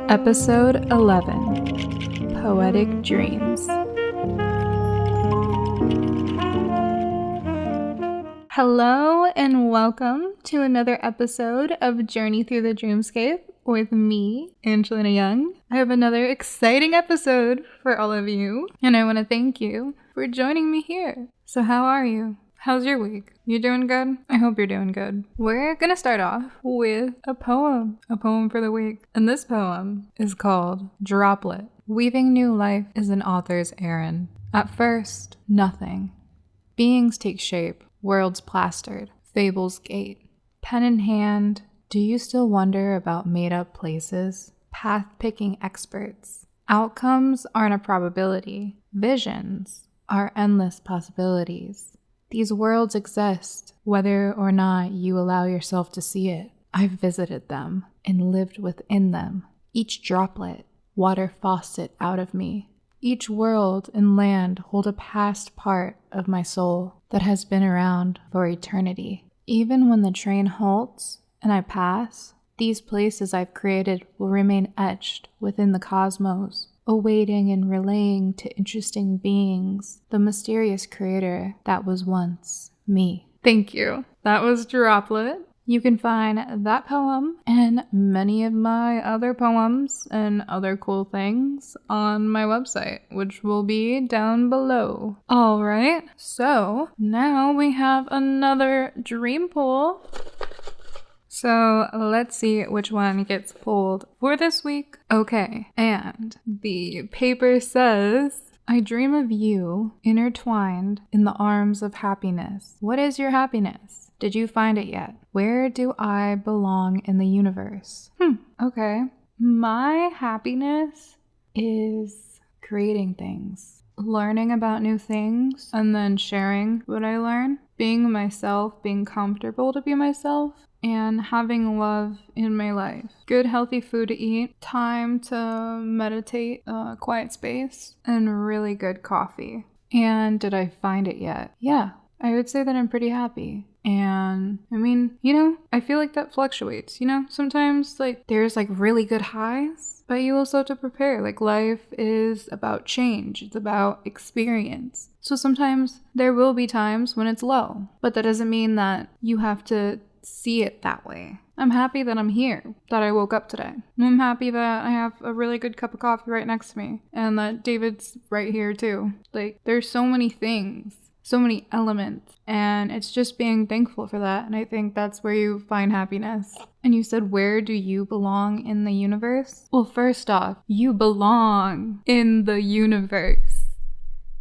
Episode 11, Poetic Dreams. Hello and welcome to another episode of Journey Through the Dreamscape with me, Angelina Young. I have another exciting episode for all of you, and I want to thank you for joining me here. So how are you? How's your week? You doing good? I hope you're doing good. We're gonna start off with a poem for the week. And this poem is called Droplet. Weaving new life is an author's errand. At first, nothing. Beings take shape, worlds plastered, fables gate. Pen in hand, do you still wonder about made-up places? Path-picking experts. Outcomes aren't a probability. Visions are endless possibilities. These worlds exist, whether or not you allow yourself to see it. I've visited them and lived within them. Each droplet, water faucet out of me. Each world and land hold a past part of my soul that has been around for eternity. Even when the train halts and I pass, these places I've created will remain etched within the cosmos, awaiting and relaying to interesting beings the mysterious creator that was once me. Thank you. That was Droplet. You can find that poem and many of my other poems and other cool things on my website, which will be down below. All right, so now we have another dream pool. So let's see which one gets pulled for this week. Okay, and the paper says, I dream of you intertwined in the arms of happiness. What is your happiness? Did you find it yet? Where do I belong in the universe? Okay. My happiness is creating things, learning about new things, and then sharing what I learn, being myself, being comfortable to be myself, and having love in my life. Good, healthy food to eat, time to meditate, quiet space, and really good coffee. And did I find it yet? Yeah, I would say that I'm pretty happy. And I mean, I feel like that fluctuates, sometimes there's really good highs, but you also have to prepare. Life is about change. It's about experience. So sometimes there will be times when it's low, but that doesn't mean that you have to see it that way. I'm happy that I'm here, that I woke up today. I'm happy that I have a really good cup of coffee right next to me, and that David's right here too. There's so many things, so many elements, and it's just being thankful for that, and I think that's where you find happiness. And you said, where do you belong in the universe? Well, first off, you belong in the universe.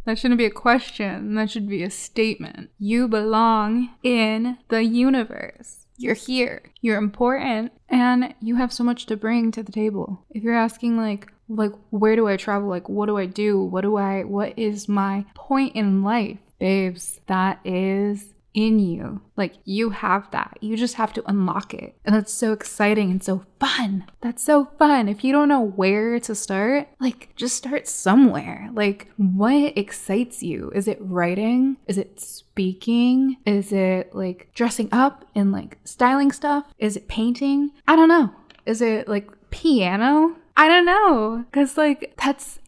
That shouldn't be a question. That should be a statement. You belong in the universe. You're here. You're important. And you have so much to bring to the table. If you're asking where do I travel? What do I do? What is my point in life? Babes, that is in you. You have that. You just have to unlock it. And that's so exciting and so fun. That's so fun. If you don't know where to start, just start somewhere. What excites you? Is it writing? Is it speaking? Is it dressing up and styling stuff? Is it painting? I don't know. Is it piano? I don't know. Cause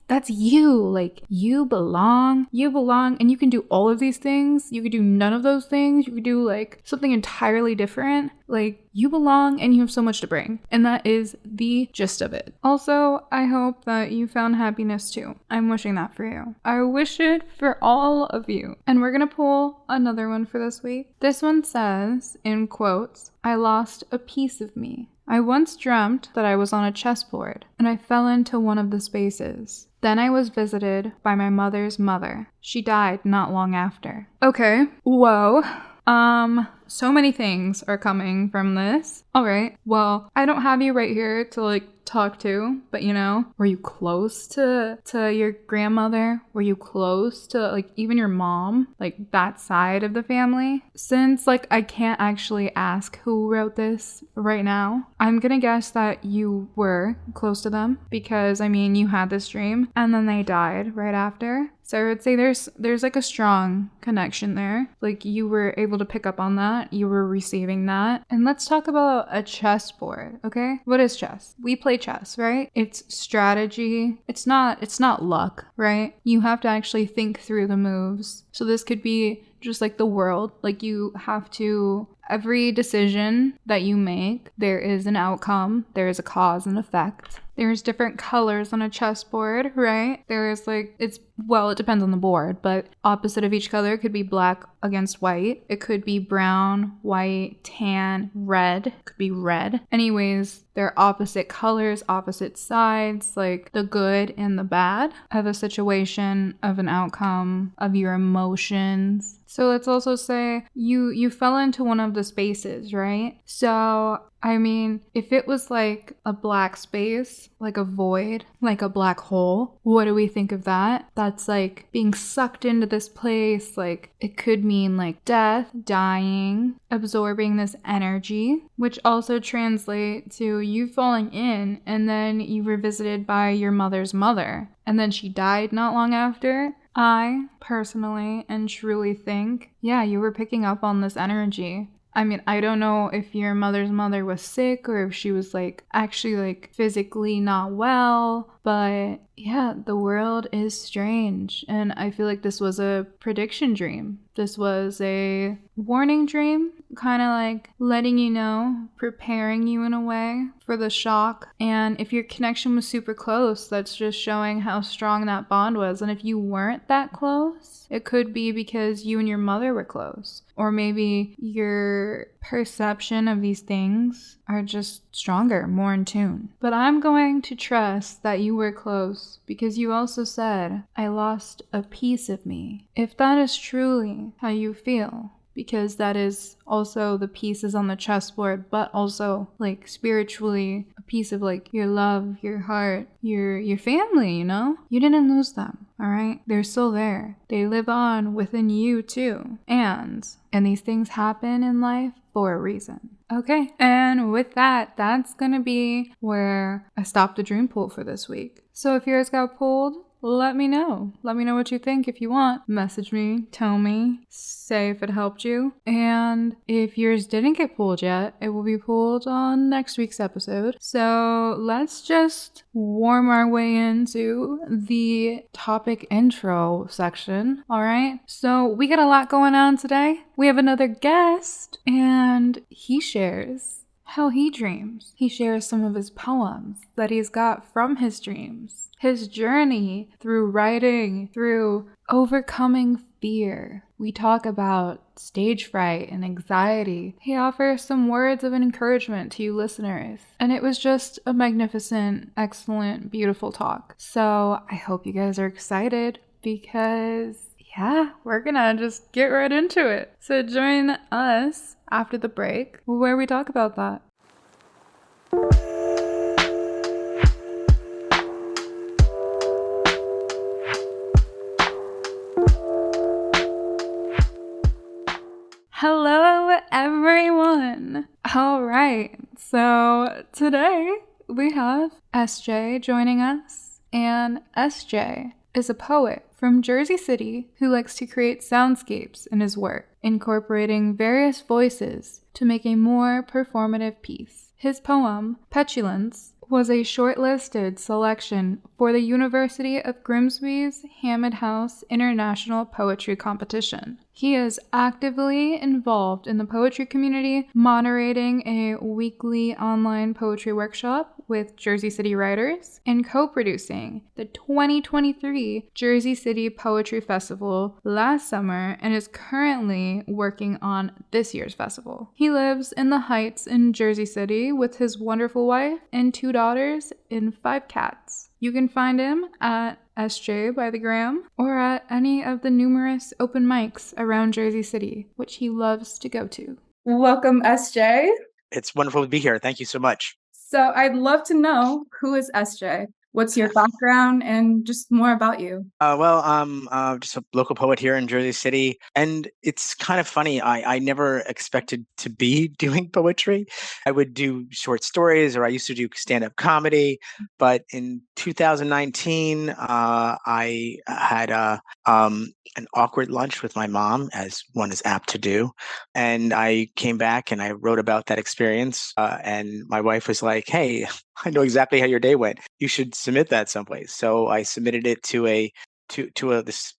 that's you. You belong, and you can do all of these things. You could do none of those things. You could do something entirely different. You belong and you have so much to bring. And that is the gist of it. Also, I hope that you found happiness too. I'm wishing that for you. I wish it for all of you. And we're gonna pull another one for this week. This one says, in quotes, I lost a piece of me. I once dreamt that I was on a chessboard and I fell into one of the spaces. Then I was visited by my mother's mother. She died not long after. Okay. Whoa. So many things are coming from this. All right. Well, I don't have you right here to talk to, but were you close to your grandmother? Were you close to even your mom? That side of the family? Since I can't actually ask who wrote this right now, I'm gonna guess that you were close to them because you had this dream and then they died right after. So I would say there's like a strong connection there. Like you were able to pick up on that. You were receiving that. And let's talk about a chessboard, okay? What is chess? We play chess, right? It's strategy. It's not luck, right? You have to actually think through the moves. So this could be just like the world. Like you have to, every decision that you make, there is an outcome, there is a cause and effect. There's different colors on a chessboard, right? There's like, it depends on the board, but opposite of each color could be black against white. It could be brown, white, tan, red. It could be red. Anyways, they're opposite colors, opposite sides, like the good and the bad of a situation, of an outcome, of your emotions. So let's also say you fell into one of the spaces, right? So I mean, if it was like a black space, like a void, like a black hole, what do we think of that? That's like being sucked into this place. Like it could mean like death, dying, absorbing this energy, which also translate to you falling in and then you were visited by your mother's mother. And then she died not long after. I personally and truly think, yeah, you were picking up on this energy. I mean, I don't know if your mother's mother was sick or if she was like actually like physically not well, but yeah, the world is strange. And I feel like this was a prediction dream. This was a warning dream, kind of like letting you know, preparing you in a way for the shock. And if your connection was super close, that's just showing how strong that bond was. And if you weren't that close, it could be because you and your mother were close. Or maybe your perception of these things are just stronger, more in tune. But I'm going to trust that you were close because you also said, I lost a piece of me. If that is truly how you feel, because that is also the pieces on the chessboard, but also like spiritually a piece of like your love, your heart, your family, you know? You didn't lose them, all right? They're still there. They live on within you too. And these things happen in life for a reason. Okay, and with that, that's gonna be where I stopped the dream pool for this week. So if yours got pulled, let me know. Let me know what you think if you want. Message me, tell me, say if it helped you. And if yours didn't get pulled yet, it will be pulled on next week's episode. So let's just warm our way into the topic intro section. All right. So we got a lot going on today. We have another guest and he shares how he dreams. He shares some of his poems that he's got from his dreams, his journey through writing, through overcoming fear. We talk about stage fright and anxiety. He offers some words of encouragement to you listeners. And it was just a magnificent, excellent, beautiful talk. So I hope you guys are excited because yeah, we're gonna just get right into it. So join us after the break where we talk about that. Hello, everyone. All right, so today we have SJ joining us, and SJ is a poet from Jersey City who likes to create soundscapes in his work, incorporating various voices to make a more performative piece. His poem, Petulance, was a shortlisted selection for the University of Grimsby's Hammond House International Poetry Competition. He is actively involved in the poetry community, moderating a weekly online poetry workshop with Jersey City writers, and co-producing the 2023 Jersey City Poetry Festival last summer, and is currently working on this year's festival. He lives in the Heights in Jersey City with his wonderful wife and 2 daughters and 5 cats. You can find him at SJ by the Gram or at any of the numerous open mics around Jersey City, which he loves to go to. Welcome, SJ. It's wonderful to be here. Thank you so much. So I'd love to know, who is SJ? What's your background and just more about you? Well, I'm just a local poet here in Jersey City, and it's kind of funny. I never expected to be doing poetry. I would do short stories, or I used to do stand-up comedy. But in 2019, I had an awkward lunch with my mom, as one is apt to do, and I came back and I wrote about that experience. And my wife was like, "Hey, I know exactly how your day went. You should submit that someplace." So I submitted it to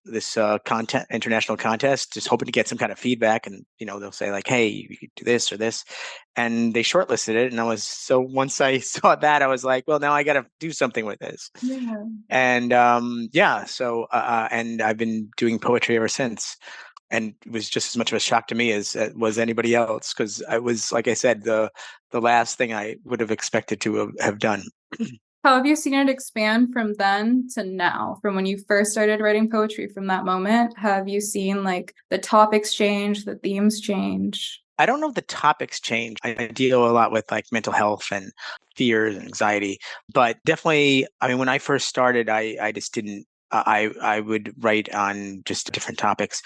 this content international contest, just hoping to get some kind of feedback. And they'll say like, "Hey, you could do this or this," and they shortlisted it. And once I saw that, I was like, "Well, now I got to do something with this." Yeah. And yeah, so and I've been doing poetry ever since. And it was just as much of a shock to me as was anybody else, because I was, like I said, the last thing I would have expected to have done. How have you seen it expand from then to now? From when you first started writing poetry, from that moment, have you seen like the topics change, the themes change? I don't know if the topics change. I deal a lot with like mental health and fears and anxiety, but definitely, I mean, when I first started, I just didn't. I would write on just different topics.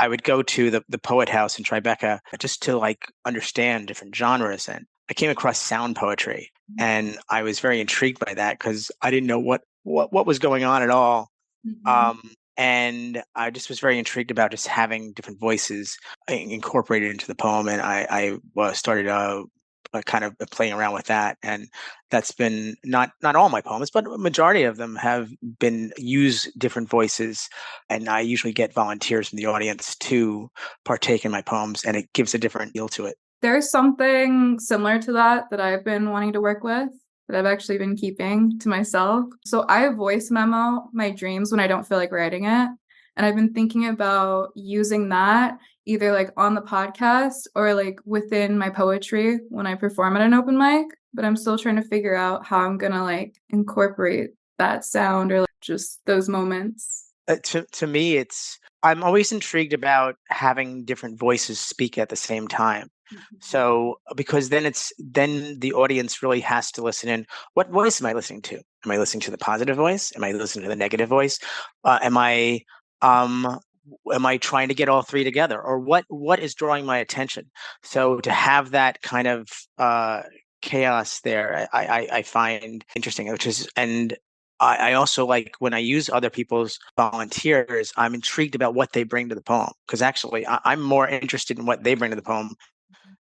I would go to the Poet House in Tribeca just to like understand different genres, and I came across sound poetry, and I was very intrigued by that because I didn't know what was going on at all. Mhm. Um, and I just was very intrigued about just having different voices incorporated into the poem, and I started kind of playing around with that, and that's been not all my poems, but a majority of them have been use different voices, and I usually get volunteers from the audience to partake in my poems, and it gives a different feel to it. There's something similar to that I've been wanting to work with, that I've actually been keeping to myself. So I voice memo my dreams when I don't feel like writing it. And I've been thinking about using that either like on the podcast or like within my poetry when I perform at an open mic. But I'm still trying to figure out how I'm gonna like incorporate that sound or like just those moments. To me, it's I'm always intrigued about having different voices speak at the same time. So because then the audience really has to listen in. What voice am I listening to? Am I listening to the positive voice? Am I listening to the negative voice? Um am I trying to get all three together? Or what is drawing my attention? So to have that kind of chaos there, I find interesting, which is and I also like when I use other people's volunteers, I'm intrigued about what they bring to the poem. Because actually, I'm more interested in what they bring to the poem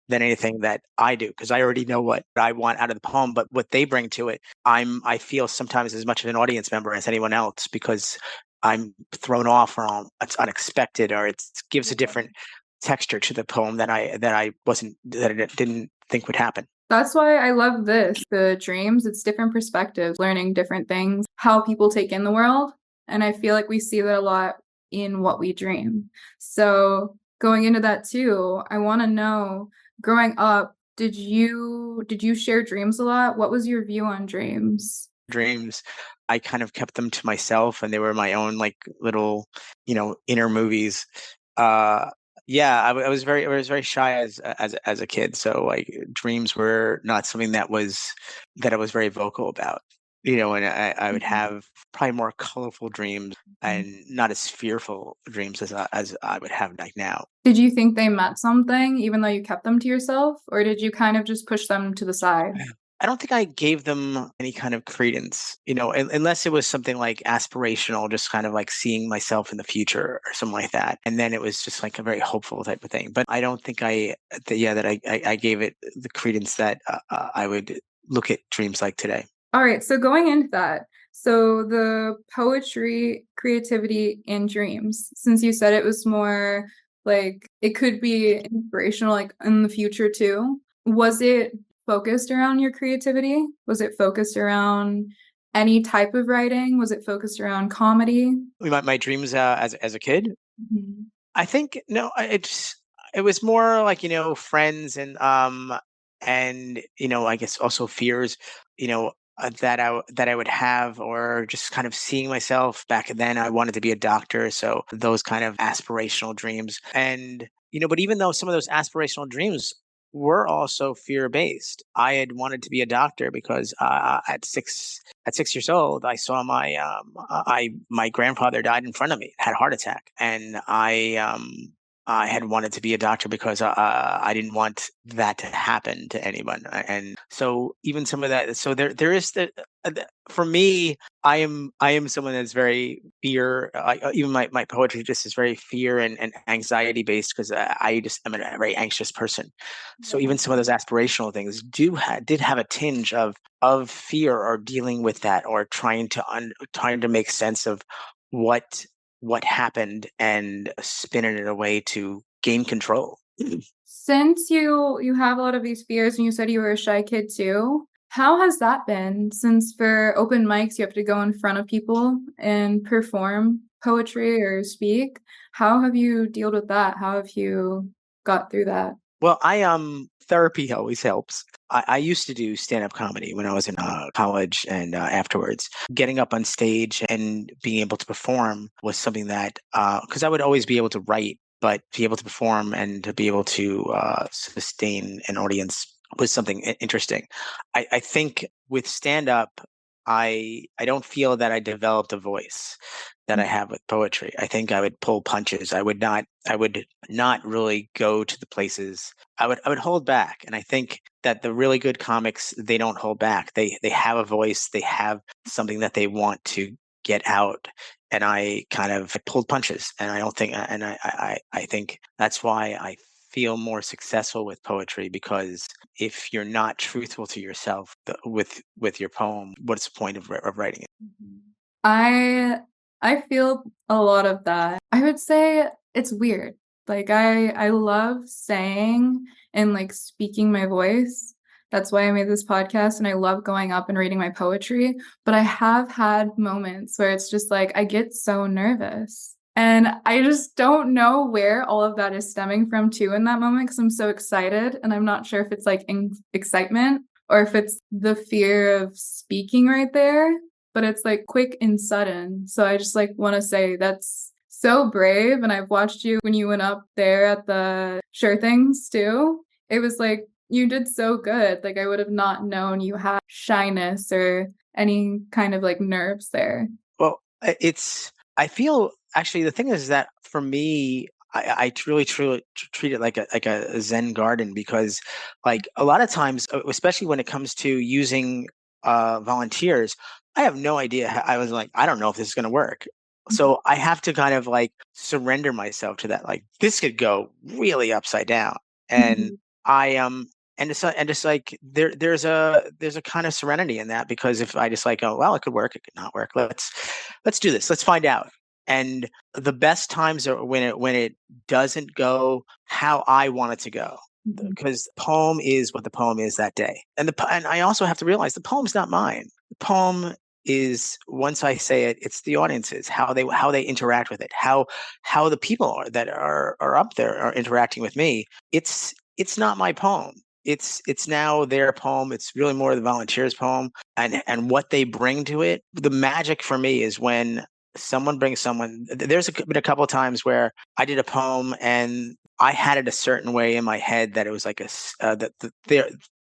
than anything that I do, because I already know what I want out of the poem. But what they bring to it, I feel sometimes as much of an audience member as anyone else, because I'm thrown off, or it's unexpected, or it gives a different texture to the poem that I didn't think would happen. That's why I love this. The dreams, it's different perspectives, learning different things, how people take in the world. And I feel like we see that a lot in what we dream. So going into that too, I want to know, growing up, did you share dreams a lot? What was your view on dreams? Dreams, I kind of kept them to myself, and they were my own like little, inner movies. Uh, yeah, I was very shy as a kid, so like dreams were not something that I was very vocal about. And I would Mhm. have probably more colorful dreams and not as fearful dreams as I would have like now. Did you think they meant something even though you kept them to yourself, or did you kind of just push them to the side? I don't think I gave them any kind of credence, unless it was something like aspirational, just kind of like seeing myself in the future or something like that. And then it was just like a very hopeful type of thing. But I don't think I gave it the credence that I would look at dreams like today. All right, so going into that, so the poetry, creativity, and dreams, since you said it was more like it could be inspirational, like in the future too, was it focused around your creativity? Was it focused around any type of writing? Was it focused around comedy? My dreams as a kid, Mhm. I think no, it was more like friends and I guess also fears, that I would have, or just kind of seeing myself back then. I wanted to be a doctor, so those kind of aspirational dreams, and but even though some of those aspirational dreams were also fear-based. I had wanted to be a doctor because at 6 years old, I saw my grandfather died in front of me, had a heart attack, and I had wanted to be a doctor because I didn't want that to happen to anyone. And so even some of that, so there is for me, I am someone that's very fear. Even my poetry just is very fear and anxiety based because I just am a very anxious person. So even some of those aspirational things did have a tinge of fear or dealing with that or trying to make sense of what happened and spin it in a way to gain control. Since you have a lot of these fears and you said you were a shy kid too, how has that been? Since for open mics you have to go in front of people and perform poetry or speak, how have you dealt with that? How have you got through that? Well, therapy always helps. I used to do stand-up comedy when I was in college and afterwards. Getting up on stage and being able to perform was something that, because I would always be able to write, but to be able to perform and to be able to sustain an audience was something interesting. I think with stand-up, I don't feel that I developed a voice that I have with poetry. I think I would pull punches. I would not really go to the places. I would hold back. And I think that the really good comics, they don't hold back. They have a voice, they have something that they want to get out. And I kind of pulled punches. And I don't think and I think that's why I feel more successful with poetry, because if you're not truthful to yourself with your poem, what's the point of writing it? I I feel a lot of that. I would say it's weird. Like I love saying and like speaking my voice. That's why I made this podcast and I love going up and reading my poetry, but I have had moments where it's just like I get so nervous. And I just don't know where all of that is stemming from too in that moment because I'm so excited and I'm not sure if it's like excitement or if it's the fear of speaking right there, but it's like quick and sudden. So I just like want to say that's so brave. And I've watched you when you went up there at the Sure Things too. It was like you did so good. Like I would have not known you had shyness or any kind of like nerves there. Well, I feel actually the thing is that for me, I truly treat it like a Zen garden, because like a lot of times, especially when it comes to using volunteers, I have no idea. I was like, I don't know if this is going to work. So I have to kind of like surrender myself to that. Like this could go really upside down, and Mhm. I and it's like there's a kind of serenity in that, because if I just like, oh well, it could work, it could not work. Let's do this. Let's find out. And the best times are when it doesn't go how I want it to go, Mhm. because poem is what the poem is that day. And I also have to realize the poem's not mine. The poem is, once I say it, it's the audience's, how they interact with it, how the people that are up there are interacting with me. It's not my poem. It's now their poem. It's really more the volunteers' poem, and what they bring to it. The magic for me is when someone brings someone. Been a couple of times where I did a poem and I had it a certain way in my head that it was like that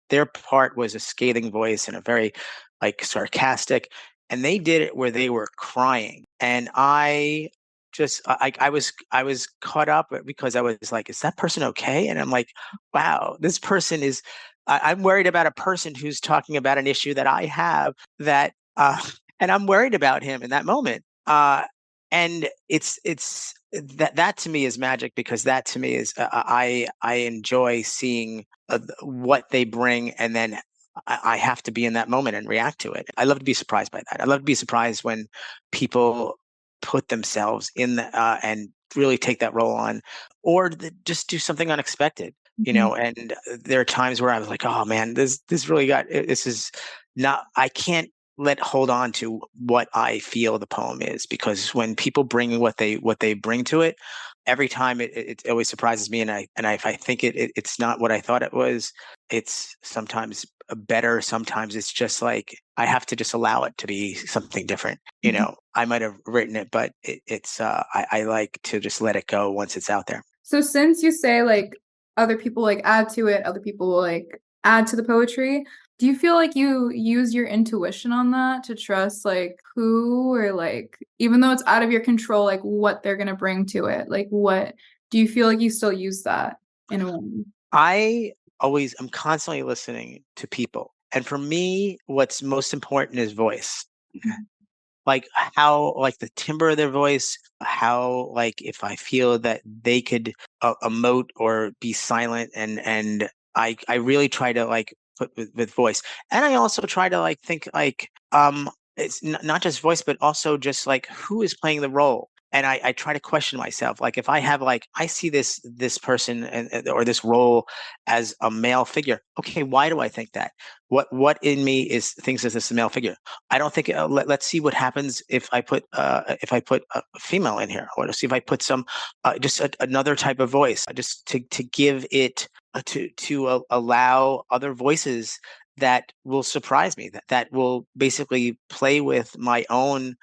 their part was a scathing voice and a very like sarcastic, and they did it where they were crying, and I was caught up because I was like, is that person okay? And I'm like, wow, this person is. I'm worried about a person who's talking about an issue that I have that, and I'm worried about him in that moment. And it's that to me is magic, because that to me is I enjoy seeing what they bring, and then I have to be in that moment and react to it. I love to be surprised by that. I love to be surprised when people put themselves in and really take that role on, or just do something unexpected. Mhm. And there are times where I was like, oh man, this really this is not. I can't let hold on to what I feel the poem is, because when people bring what they bring to it, every time it always surprises me, and if I think it's not what I thought it was, it's sometimes better. Sometimes it's just like I have to just allow it to be something different. Mhm. I might have written it, but I like to just let it go once it's out there. So since you say like other people like add to it, other people will like add to the poetry. Do you feel like you use your intuition on that to trust like who, or like even though it's out of your control, like what they're gonna bring to it? Like what do you feel like you still use that in a way? I'm constantly listening to people. And for me, what's most important is voice. Like how, like the timbre of their voice, how, like if I feel that they could emote or be silent, and I really try to like put with voice. And I also try to like think like it's not just voice, but also just like who is playing the role. And I try to question myself. Like if I have like I see this person or this role as a male figure. Okay, why do I think that? What in me is thinks that this is a male figure? I don't think. Let's see what happens if I put a female in here, or to see if I put some another type of voice, just to give it to allow other voices that will surprise me, that will basically play with my own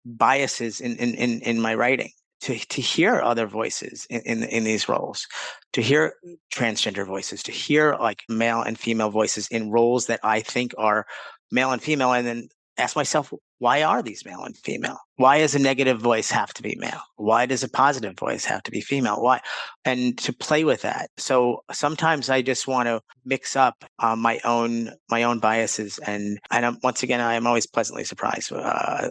biases in my writing. To hear other voices in these roles, to hear transgender voices, to hear like male and female voices in roles that I think are male and female, and then ask myself, why are these male and female? Why does a negative voice have to be male? Why does a positive voice have to be female? Why? And to play with that. So sometimes I just want to mix up my own biases, and once again, I am always pleasantly surprised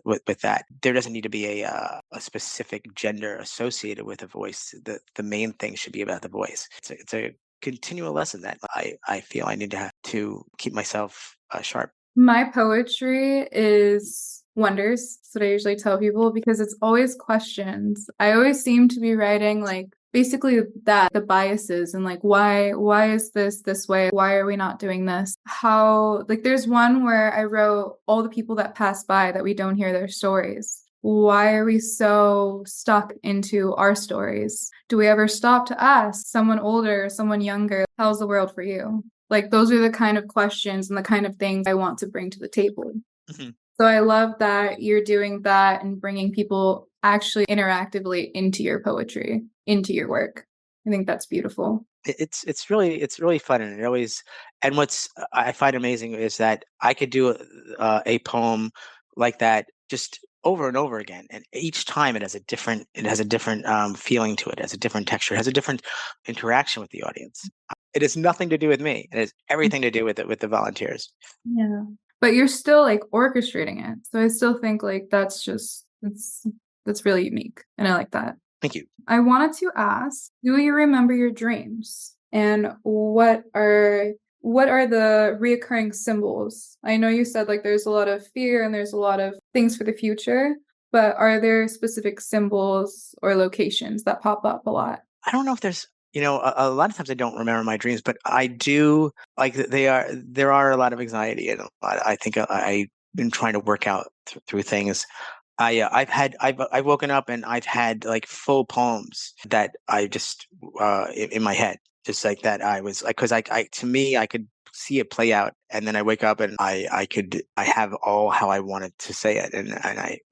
with that. There doesn't need to be a specific gender associated with a voice. The main thing should be about the voice. It's a continual lesson that I feel I need to have to keep myself sharp. My poetry is wonders. That's what I usually tell people because it's always questions. I always seem to be writing like basically that the biases and like why is this way? Why are we not doing this? How like there's one where I wrote all the people that pass by that we don't hear their stories. Why are we so stuck into our stories? Do we ever stop to ask someone older, someone younger, how's the world for you? Like those are the kind of questions and the kind of things I want to bring to the table. Mm-hmm. So I love that you're doing that and bringing people actually interactively into your poetry, into your work. I think that's beautiful. It's really fun, and it always, and what's I find amazing is that I could do a poem like that just over and over again, and each time it has a different feeling to it, it has a different texture, it has a different interaction with the audience. It has nothing to do with me. It has everything to do with it, with the volunteers. Yeah. But you're still like orchestrating it. So I still think like that's really unique. And I like that. Thank you. I wanted to ask, do you remember your dreams? And what are the reoccurring symbols? I know you said like there's a lot of fear and there's a lot of things for the future, but are there specific symbols or locations that pop up a lot? I don't know if there's, a lot of times I don't remember my dreams, but I do like there are a lot of anxiety, and I think I've been trying to work out through things. I've woken up and I've had like full poems that I just in my head, just like that. I was like, because to me I could see it play out, and then I wake up and I have all how I wanted to say it, and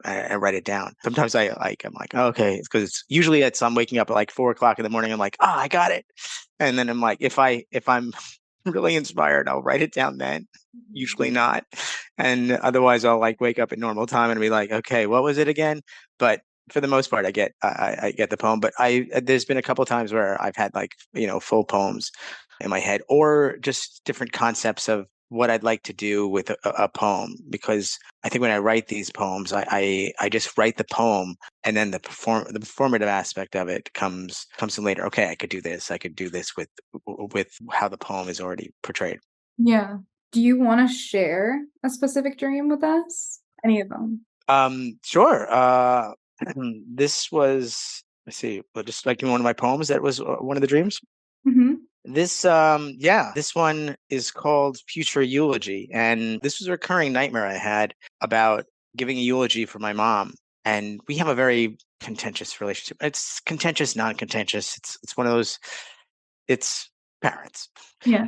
I write it down. Sometimes I'm like, oh, okay, it's because it's usually I'm waking up at like 4 o'clock in the morning. I'm like, oh, I got it, and then I'm like, if I'm really inspired, I'll write it down then. Usually not. And otherwise I'll like wake up at normal time and be like, okay, what was it again? But for the most part, I get the poem. But there's been a couple of times where I've had like, full poems in my head, or just different concepts of what I'd like to do with a poem. Because I think when I write these poems, I just write the poem, and then the performative aspect of it comes in later. Okay, I could do this. I could do this with how the poem is already portrayed. Yeah. Do you want to share a specific dream with us? Any of them? Sure. This was, let's see, just like in one of my poems, that was one of the dreams. Mm-hmm. This one is called Future Eulogy, and this was a recurring nightmare I had about giving a eulogy for my mom. And we have a very contentious relationship. It's contentious, non-contentious. It's one of those. It's parents. Yeah.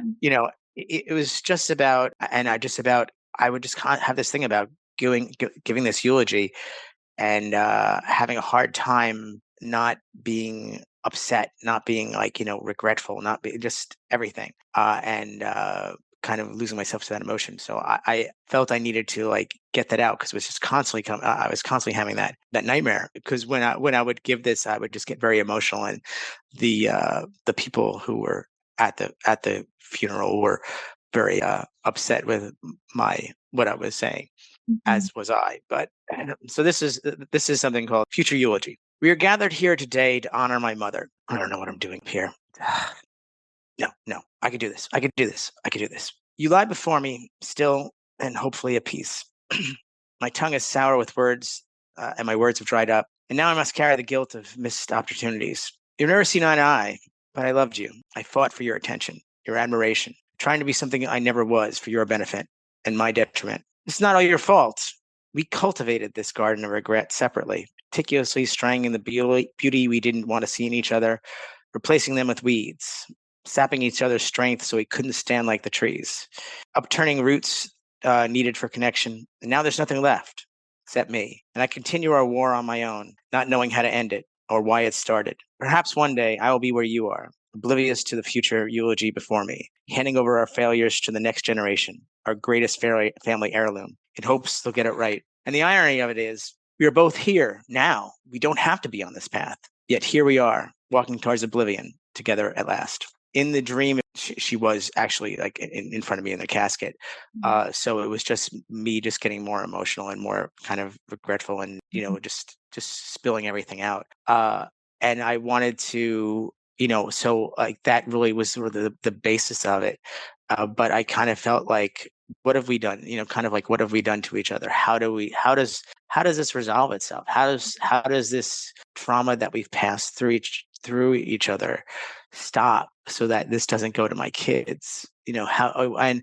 It was just about, and I would just have this thing about giving this eulogy, and having a hard time not being upset, not being like, regretful, not be just everything. And kind of losing myself to that emotion. So I felt I needed to like get that out because it was just constantly coming. I was constantly having that nightmare because when I would give this, I would just get very emotional, and the people who were at the funeral were very upset with what I was saying, as was I. But so this is something called Future Eulogy. We are gathered here today to honor my mother. I don't know what I'm doing here. No, I could do this. I could do this. I could do this. You lie before me, still and hopefully at peace. My tongue is sour with words, and my words have dried up. And now I must carry the guilt of missed opportunities. You've never seen eye to eye, but I loved you. I fought for your attention, your admiration, trying to be something I never was for your benefit and my detriment. It's not all your fault. We cultivated this garden of regret separately, meticulously strangling the beauty we didn't want to see in each other, replacing them with weeds, sapping each other's strength so we couldn't stand like the trees, upturning roots needed for connection. And now there's nothing left except me. And I continue our war on my own, not knowing how to end it or why it started. Perhaps one day I will be where you are, oblivious to the future eulogy before me, handing over our failures to the next generation, our greatest family heirloom, in hopes they'll get it right. And the irony of it is, we are both here now. We don't have to be on this path. Yet here we are, walking towards oblivion together at last. In the dream, she was actually like in front of me in the casket. So it was just me just getting more emotional and more kind of regretful and, just spilling everything out. And I wanted to, so like that really was sort of the basis of it. But I kind of felt like, what have we done? Kind of like, what have we done to each other? How does this resolve itself? How does this trauma that we've passed through each other stop so that this doesn't go to my kids? And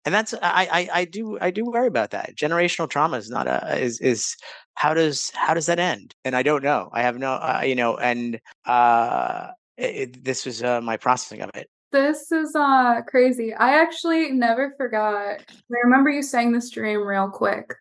that's I do worry about that. Generational trauma is not is how does that end? And I don't know. I have no and this was my processing of it. This is crazy. I actually never forgot. I remember you saying this dream real quick.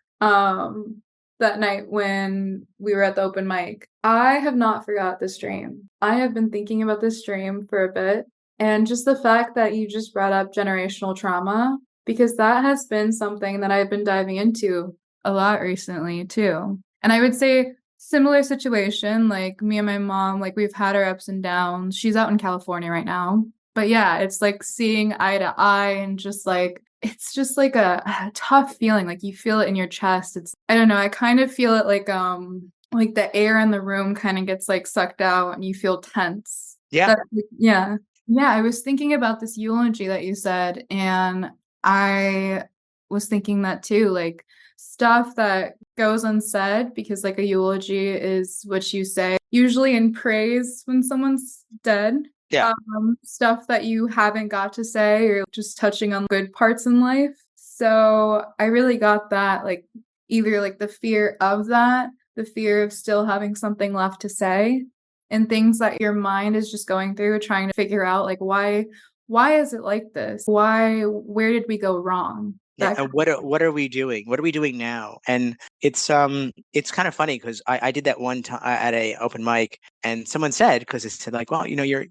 That night when we were at the open mic. I have not forgot this dream. I have been thinking about this dream for a bit, and just the fact that you just brought up generational trauma, because that has been something that I've been diving into a lot recently too. And I would say similar situation, like me and my mom, like we've had our ups and downs. She's out in California right now. But yeah, it's like seeing eye to eye and just like, it's just like a tough feeling. Like you feel it in your chest. I don't know. I kind of feel it like the air in the room kind of gets like sucked out and you feel tense. Yeah. Yeah. I was thinking about this eulogy that you said, and I was thinking that too, like stuff that goes unsaid, because like a eulogy is what you say, usually in praise when someone's dead. Yeah. Stuff that you haven't got to say, or just touching on good parts in life. So I really got that, like either like the fear of that, the fear of still having something left to say, and things that your mind is just going through trying to figure out like why is it like this? Where did we go wrong? Yeah, and what are we doing? What are we doing now? And it's kind of funny because I did that one time at a open mic, and someone said, because it said like, well, your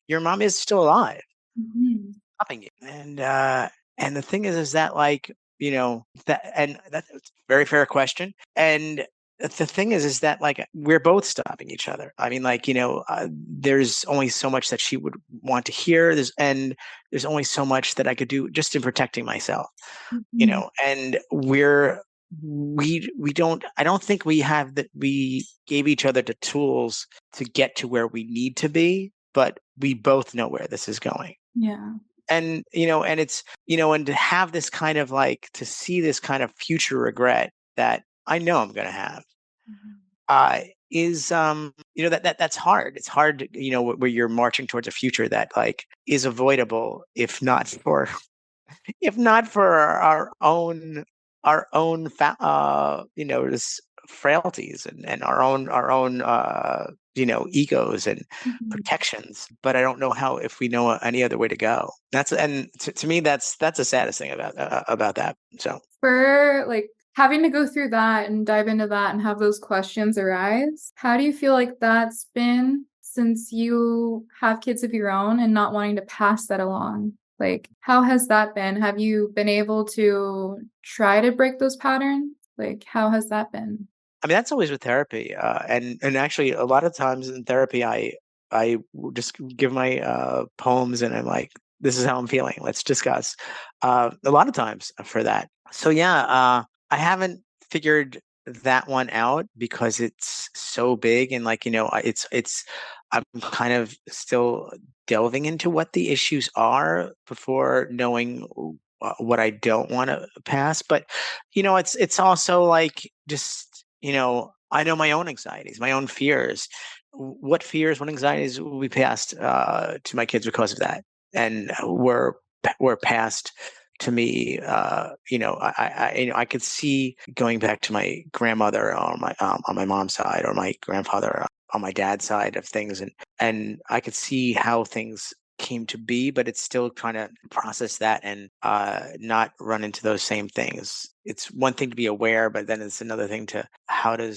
mom is still alive, stopping you, and the thing is that like that's a very fair question, and the thing is that like we're both stopping each other. I mean, like there's only so much that she would want to hear. There's only so much that I could do just in protecting myself, and we don't. I don't think we have that. We gave each other the tools to get to where we need to be, but we both know where this is going. Yeah. And and it's and to have this kind of like to see this kind of future regret that I know I'm going to have is that's hard. It's hard, where you're marching towards a future that like is avoidable if not for our own this frailties and our own egos and protections. But I don't know how, if we know any other way to go. To me that's the saddest thing about that. So for like having to go through that and dive into that and have those questions arise, how do you feel like that's been since you have kids of your own and not wanting to pass that along? Like, how has that been? Have you been able to try to break those patterns? Like, how has that been? I mean, that's always with therapy, and actually, a lot of times in therapy, I just give my poems, and I'm like, "This is how I'm feeling. Let's discuss." A lot of times for that. So yeah, I haven't figured that one out because it's so big, and like it's I'm kind of still delving into what the issues are before knowing what I don't want to pass. But it's also like just I know my own anxieties, my own fears. What fears, what anxieties will be passed to my kids because of that, and were passed to me. I could see going back to my grandmother on my mom's side, or my grandfather on my dad's side of things, and I could see how things came to be, but it's still trying to process that and not run into those same things. It's one thing to be aware, but then it's another thing to how do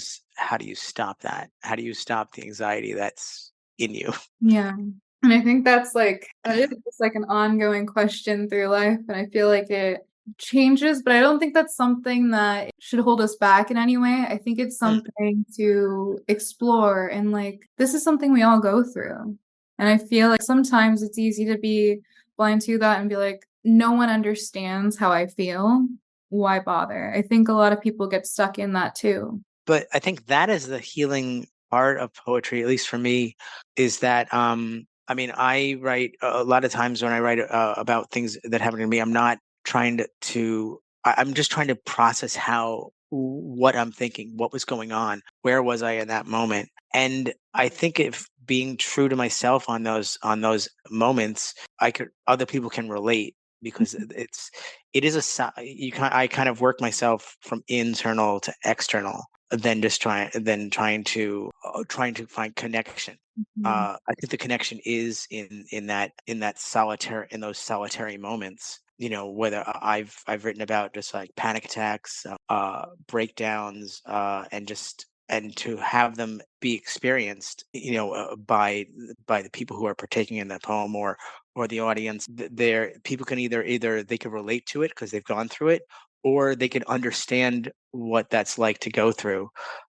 you stop that? How do you stop the anxiety that's in you? Yeah. And I think that is just like an ongoing question through life. And I feel like it changes, but I don't think that's something that should hold us back in any way. I think it's Mm. something to explore, and like, this is something we all go through. And I feel like sometimes it's easy to be blind to that and be like, no one understands how I feel. Why bother? I think a lot of people get stuck in that too. But I think that is the healing part of poetry, at least for me, is that I mean, I write a lot of times when I write about things that happen to me, I'm not trying I'm just trying to process what I'm thinking, what was going on, where was I in that moment. And I think if being true to myself on those moments, other people can relate, because it is I kind of work myself from internal to external, trying to find connection. Mhm. I think the connection is in those solitary moments. Whether I've written about just like panic attacks, breakdowns, and to have them be experienced, by the people who are partaking in the poem, or the audience. There, people can either they can relate to it because they've gone through it, or they can understand what that's like to go through,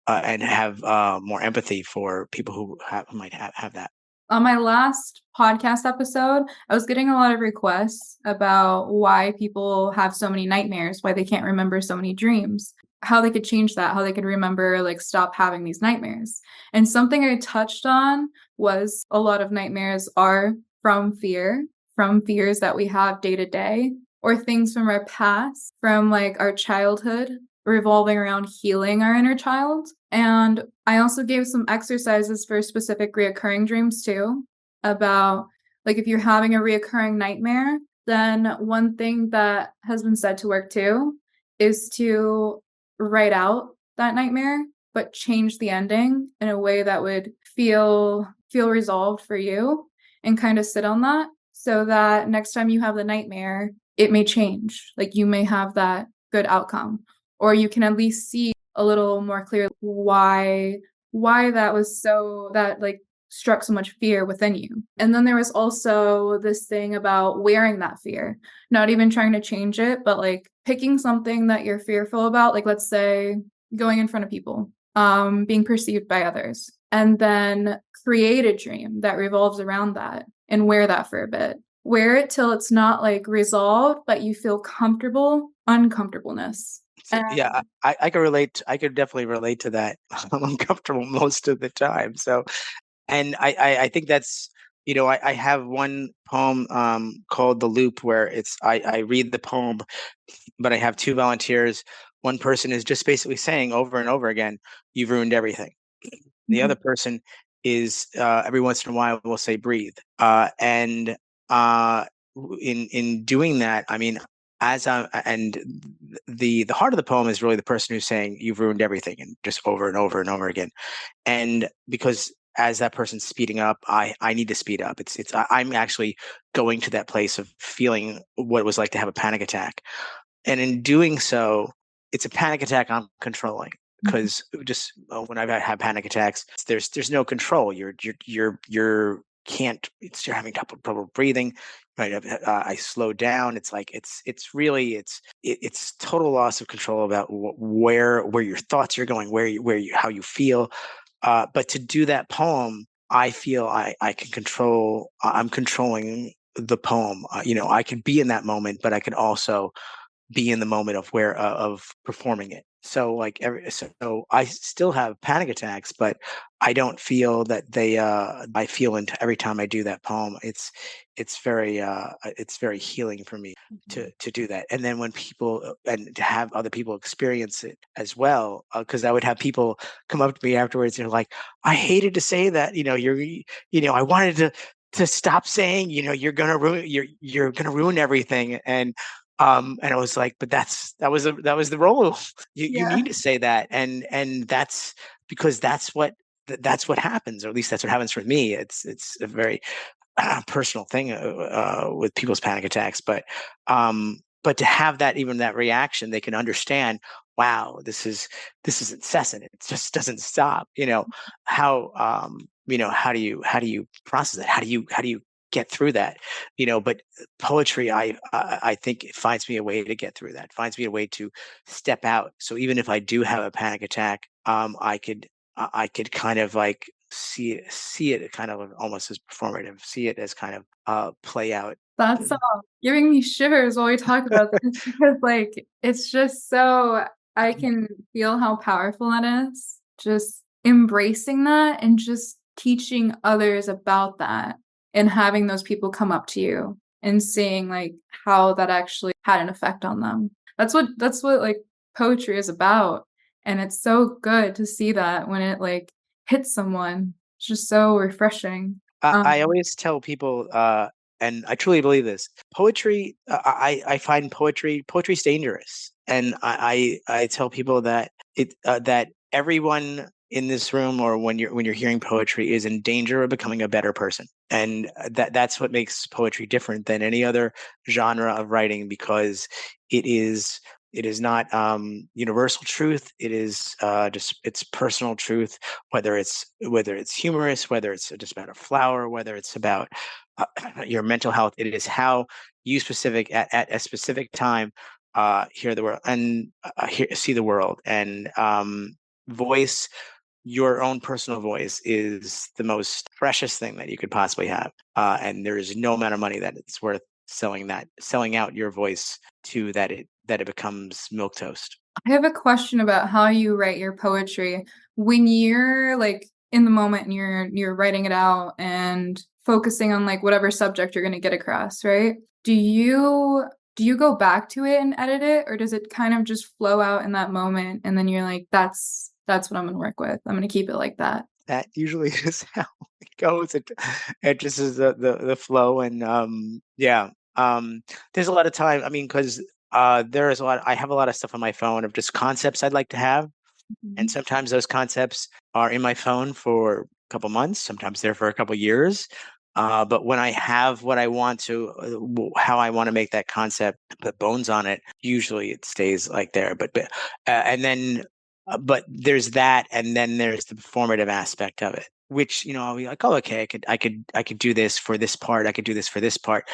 and have more empathy for people who might have that. On my last podcast episode, I was getting a lot of requests about why people have so many nightmares, why they can't remember so many dreams, how they could change that, how they could remember, like, stop having these nightmares. And something I touched on was a lot of nightmares are from fears that we have day to day, or things from our past, from like our childhood, revolving around healing our inner child. And I also gave some exercises for specific reoccurring dreams too, about like, if you're having a reoccurring nightmare, then one thing that has been said to work too is to write out that nightmare, but change the ending in a way that would feel resolved for you, and kind of sit on that, so that next time you have the nightmare, it may change. Like, you may have that good outcome, or you can at least see a little more clear why that like struck so much fear within you. And then there was also this thing about wearing that fear, not even trying to change it, but like picking something that you're fearful about, like, let's say going in front of people, being perceived by others, and then create a dream that revolves around that, and wear that for a bit. Wear it till it's not like resolved, but you feel uncomfortableness. Yeah, I could relate. I could definitely relate to that. I'm uncomfortable most of the time. So, and I think that's, I have one poem called The Loop, where I read the poem, but I have two volunteers. One person is just basically saying over and over again, "You've ruined everything." The other person is every once in a while will say, "Breathe." And in doing that, I mean, the heart of the poem is really the person who's saying, "You've ruined everything," and just over and over and over again. And because as that person's speeding up, I need to speed up. I'm actually going to that place of feeling what it was like to have a panic attack, and in doing so, it's a panic attack I'm controlling. Because just when I've had panic attacks, there's no control. You're can't. You're having trouble breathing. Right. I slow down. It's like it's really it's total loss of control about where your thoughts are going, where you how you feel. But to do that poem, I feel I can control. I'm controlling the poem. I can be in that moment, but I can also be in the moment of performing it. So so I still have panic attacks, but I don't feel that they I feel into every time I do that poem. It's very healing for me to do that. And then when people and to have other people experience it as well, because I would have people come up to me afterwards and they're like, I hated to say that, I wanted to stop saying, you're gonna ruin everything. And I was like, but that was the role. You need to say that, and that's because that's what happens, or at least that's what happens for me. It's a very personal thing with people's panic attacks, but to have that reaction, they can understand. Wow, this is incessant. It just doesn't stop. How do you process it? How do you get through that? But poetry, I think it finds me a way to get through that. Finds me a way to step out. So even if I do have a panic attack, I could kind of like see it kind of almost as performative, see it as kind of play out. That's giving me shivers while we talk about this because like it's just so I can feel how powerful that is. Just embracing that and just teaching others about that and having those people come up to you and seeing like how that actually had an effect on them. That's what like poetry is about. And it's so good to see that when it like hits someone. It's just so refreshing. I always tell people, and I truly believe this: poetry. I find poetry's dangerous, and I tell people that that everyone in this room, or when you're hearing poetry, is in danger of becoming a better person, and that's what makes poetry different than any other genre of writing, because it is not universal truth. It is just it's personal truth, whether it's humorous, whether it's just about a flower, whether it's about your mental health. It is how you at a specific time hear the world and see the world, and voice your own personal voice is the most precious thing that you could possibly have. And there is no amount of money that it's worth selling out your voice to that it becomes milquetoast. I have a question about how you write your poetry. When you're like in the moment and you're writing it out and focusing on like whatever subject you're going to get across, right? Do you go back to it and edit it, or does it kind of just flow out in that moment and then you're like, that's what I'm going to work with. I'm going to keep it like that. That usually is how it goes. It just is the flow, and there's a lot of time. I mean, because there is a lot. I have a lot of stuff on my phone of just concepts I'd like to have, and sometimes those concepts are in my phone for a couple months. Sometimes they're for a couple years. But when I have what I want to, how I want to make that concept, put bones on it, usually it stays like there. And then. But there's that, and then there's the performative aspect of it, which I'll be like, oh, okay, I could do this for this part, I could do this for this part.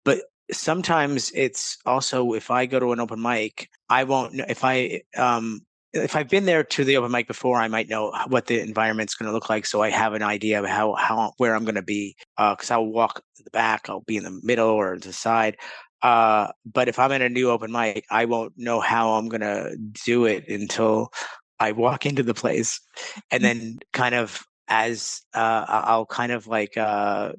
But sometimes it's also, if I go to an open mic, I won't know if I've been there to the open mic before, I might know what the environment's going to look like, so I have an idea of how where I'm going to be. Because I'll walk to the back, I'll be in the middle or the side. But if I'm at a new open mic, I won't know how I'm going to do it until I walk into the place, and then kind of as I'll kind of like on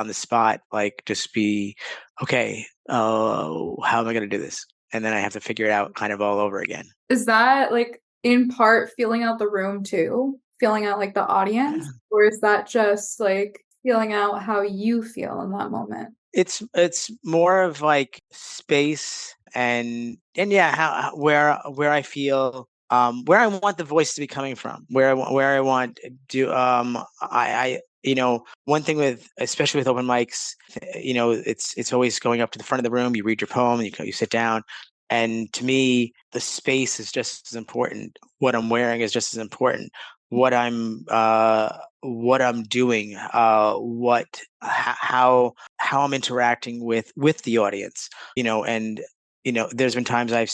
the spot, like just be okay. How am I going to do this? And then I have to figure it out kind of all over again. Is that like in part feeling out the room too, feeling out like the audience, or is that just like feeling out how you feel in that moment? It's more of like space and yeah, where I feel. Where I want the voice to be coming from, where I want to I one thing with, especially with open mics, it's always going up to the front of the room, you read your poem, you sit down, And to me, the space is just as important. What I'm wearing is just as important. What I'm doing, how I'm interacting with the audience, and there's been times I've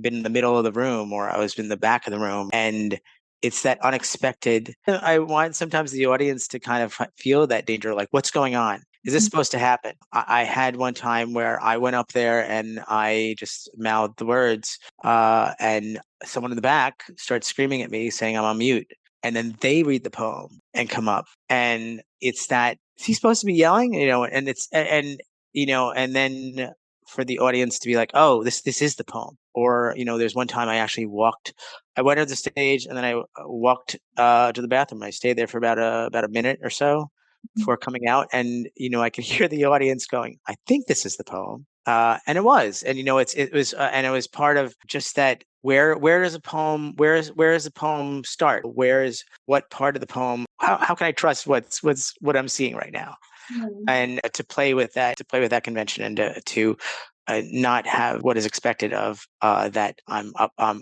been in the middle of the room, or I was in the back of the room, and it's that unexpected. I want sometimes the audience to kind of feel that danger, like, what's going on? Is this supposed to happen? I had one time where I went up there and I just mouthed the words, and someone in the back starts screaming at me saying I'm on mute. And then they read the poem and come up. And it's that, is he supposed to be yelling? And and then for the audience to be like, oh, this is the poem. Or, there's one time I went on the stage and then I walked to the bathroom. I stayed there for about a minute or so before coming out. And, I could hear the audience going, I think this is the poem. And it was, and it was part of just that. Where does a poem? Where is the poem start? What part of the poem? How can I trust what I'm seeing right now? And to play with that convention, and to not have what is expected of that I'm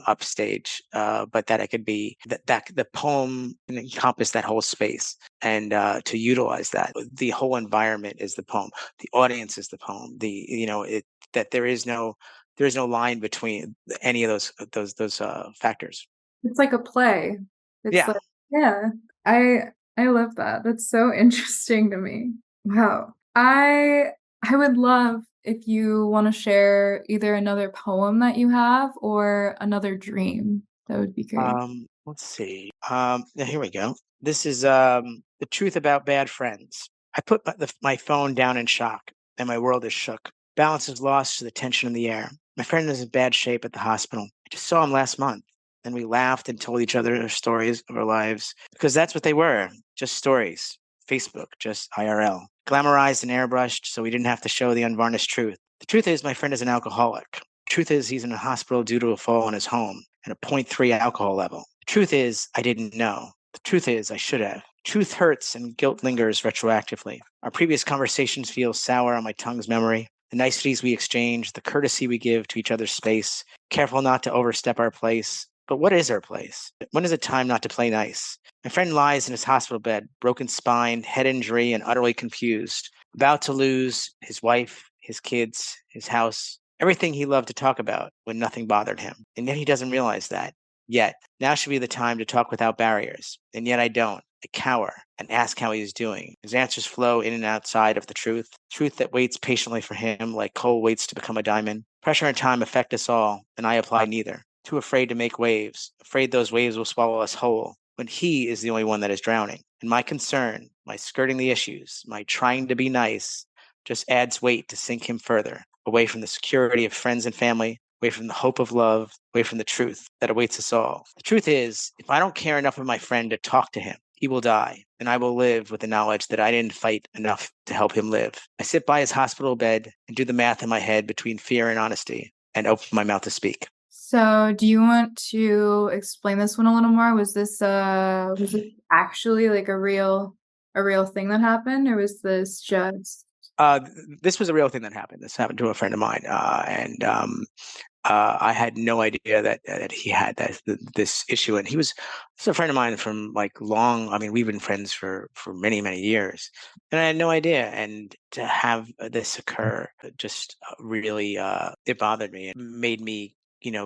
upstage, but that I could be that the poem can encompass that whole space, and to utilize that. The whole environment is the poem. The audience is the poem. That there is no line between any of those factors. It's like a play. It's Yeah. like, yeah. I love that. That's so interesting to me. Wow. I would love if you want to share either another poem that you have or another dream. That would be great. Let's see. Yeah, here we go. This is the truth about bad friends. I put my phone down in shock, and my world is shook. Balance is lost to the tension in the air. My friend is in bad shape at the hospital. I just saw him last month. And we laughed and told each other our stories of our lives, because that's what they were, just stories. Facebook, just IRL. Glamorized and airbrushed so we didn't have to show the unvarnished truth. The truth is my friend is an alcoholic. The truth is he's in a hospital due to a fall in his home and a 0.3 alcohol level. The truth is I didn't know. The truth is I should have. Truth hurts and guilt lingers retroactively. Our previous conversations feel sour on my tongue's memory. The niceties we exchange, the courtesy we give to each other's space, careful not to overstep our place. But what is our place? When is it time not to play nice? My friend lies in his hospital bed, broken spine, head injury, and utterly confused, about to lose his wife, his kids, his house, everything he loved to talk about when nothing bothered him. And yet he doesn't realize that. Yet, now should be the time to talk without barriers. And yet I don't. I cower and ask how he is doing. His answers flow in and outside of the truth that waits patiently for him like coal waits to become a diamond. Pressure and time affect us all, and I apply neither. Too afraid to make waves, afraid those waves will swallow us whole, when he is the only one that is drowning. And my concern, my skirting the issues, my trying to be nice, just adds weight to sink him further, away from the security of friends and family, away from the hope of love, away from the truth that awaits us all. The truth is, if I don't care enough of my friend to talk to him, he will die, and I will live with the knowledge that I didn't fight enough to help him live. I sit by his hospital bed and do the math in my head between fear and honesty, and open my mouth to speak. So, do you want to explain this one a little more? Was this actually like a real thing that happened, or was this just This was a real thing that happened. This happened to a friend of mine, and I had no idea that he had this issue, and he's a friend of mine from like long. I mean, we've been friends for many years, and I had no idea. And to have this occur just really it bothered me. It made me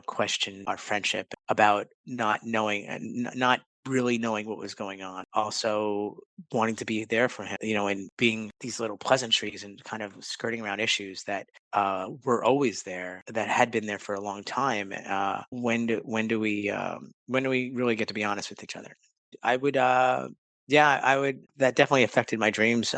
question our friendship about not knowing and not really knowing what was going on. Also wanting to be there for him, and being these little pleasantries and kind of skirting around issues that were always there, that had been there for a long time. When do we really get to be honest with each other? I would, I would. That definitely affected my dreams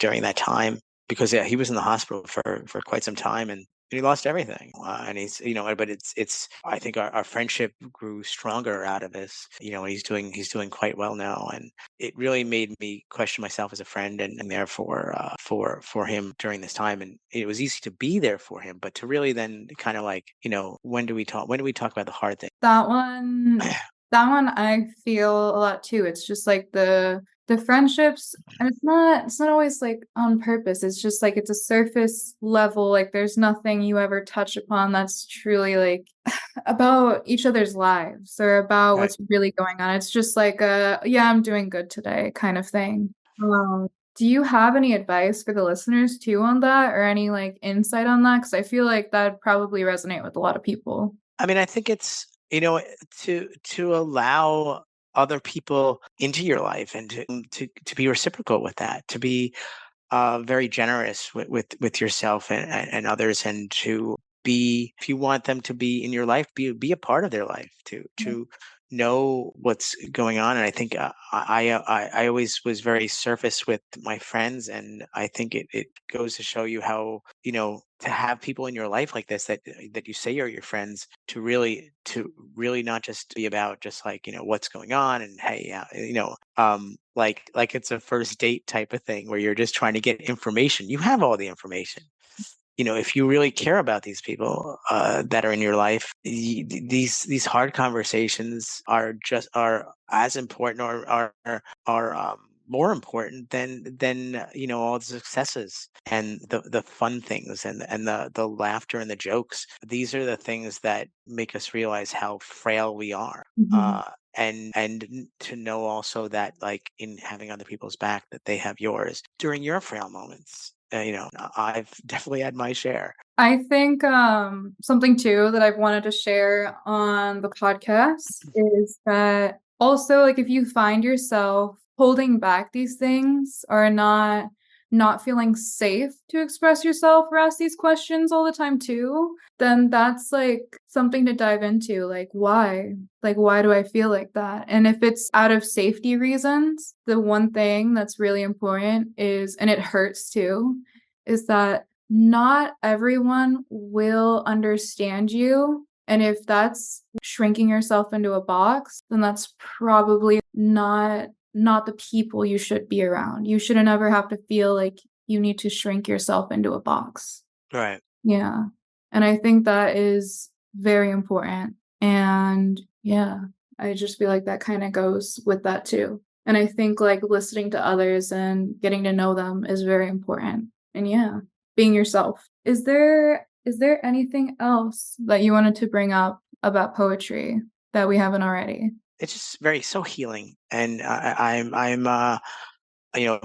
during that time, because he was in the hospital for quite some time, and he lost everything. And he's, but it's. I think our friendship grew stronger out of this. And he's doing quite well now, and it really made me question myself as a friend, and therefore for him during this time. And it was easy to be there for him, but to really then kind of like, when do we talk about the hard thing? that one? That one I feel a lot too. It's just like the friendships, and it's not always like on purpose. It's just like it's a surface level, like there's nothing you ever touch upon that's truly like about each other's lives or about Right. what's really going on. It's just like a yeah, I'm doing good today kind of thing. Do you have any advice for the listeners too on that, or any like insight on that? Because I feel like that'd probably resonate with a lot of people. I mean, I think it's, to allow other people into your life and to be reciprocal with that, to be very generous with yourself and others, and to be, if you want them to be in your life, be a part of their life, to know what's going on. And I think I always was very surface with my friends, and I think it goes to show you how, to have people in your life like this, that you say are your friends, to really not just be about just like, what's going on, and hey, yeah, like it's a first date type of thing where you're just trying to get information. You have all the information. If you really care about these people that are in your life, these hard conversations are as important, or are more important than all the successes and the fun things, and the laughter and the jokes. These are the things that make us realize how frail we are. Mhm. To know also that, like, in having other people's back, that they have yours during your frail moments. I've definitely had my share. I think something too that I've wanted to share on the podcast is that also, like, if you find yourself holding back these things, or not feeling safe to express yourself or ask these questions all the time too, then that's like something to dive into. Like, why? Like, why do I feel like that? And if it's out of safety reasons, the one thing that's really important is, and it hurts too, is that not everyone will understand you. And if that's shrinking yourself into a box, then that's probably not the people you should be around. You shouldn't ever have to feel like you need to shrink yourself into a box. Right. Yeah. And I think that is very important. And yeah, I just feel like that kind of goes with that too. And I think like listening to others and getting to know them is very important. And yeah, being yourself. Is there anything else that you wanted to bring up about poetry that we haven't already? It's just very so healing, and I'm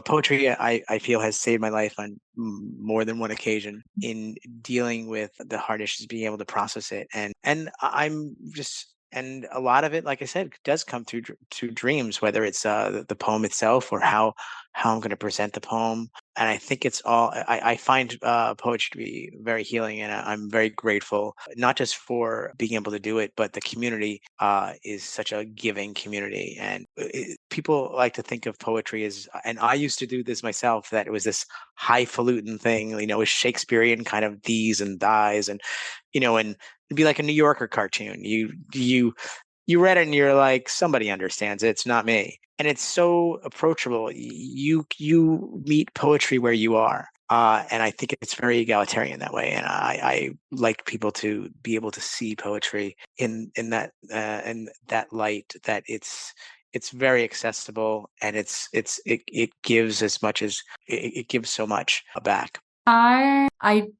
poetry, I feel, has saved my life on more than one occasion in dealing with the hard issues, being able to process it, I'm just, and a lot of it, like I said, does come through dreams, whether it's the poem itself, or how I'm going to present the poem. And I think it's all, I find poetry to be very healing, and I'm very grateful, not just for being able to do it, but the community is such a giving community. And people like to think of poetry as, and I used to do this myself, that it was this highfalutin thing, with Shakespearean kind of these and thys, and it'd be like a New Yorker cartoon. You read it and you're like, somebody understands it. It's not me. And it's so approachable. You meet poetry where you are. And I think it's very egalitarian that way. And I like people to be able to see poetry in that light, that it's very accessible, and it gives as much as it gives so much back. I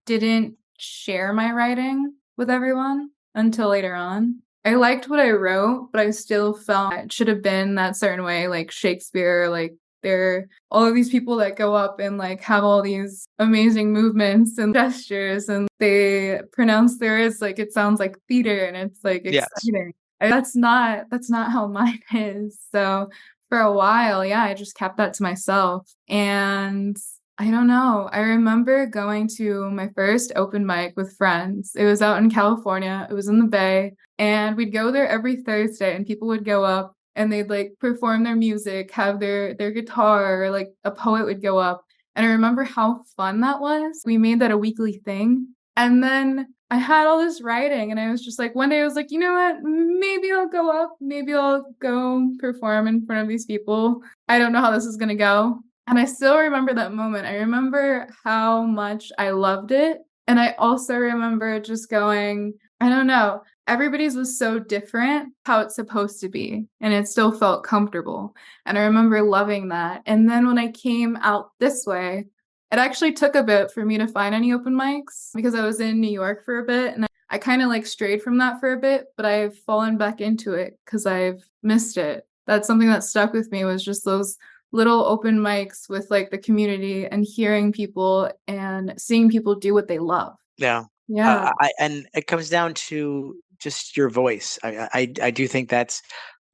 didn't share my writing with everyone until later on. I liked what I wrote, but I still felt it should have been that certain way, like Shakespeare, like there all of these people that go up and like have all these amazing movements and gestures, and they pronounce their words like it sounds like theater, and it's like Yes. exciting. And that's not how mine is. So for a while, yeah, I just kept that to myself. And I don't know. I remember going to my first open mic with friends. It was out in California. It was in the Bay. And we'd go there every Thursday, and people would go up and they'd like perform their music, have their guitar, or like a poet would go up. And I remember how fun that was. We made that a weekly thing. And then I had all this writing, and I was just like, one day I was like, you know what? Maybe I'll go up. Maybe I'll go perform in front of these people. I don't know how this is going to go. And I still remember that moment. I remember how much I loved it. And I also remember just going, I don't know, everybody's was so different how it's supposed to be, and it still felt comfortable. And I remember loving that. And then when I came out this way, it actually took a bit for me to find any open mics because I was in New York for a bit, and I kind of like strayed from that for a bit, but I've fallen back into it because I've missed it. That's something that stuck with me, was just those little open mics with like the community and hearing people and seeing people do what they love. Yeah. Yeah. And it comes down to just your voice. I do think that's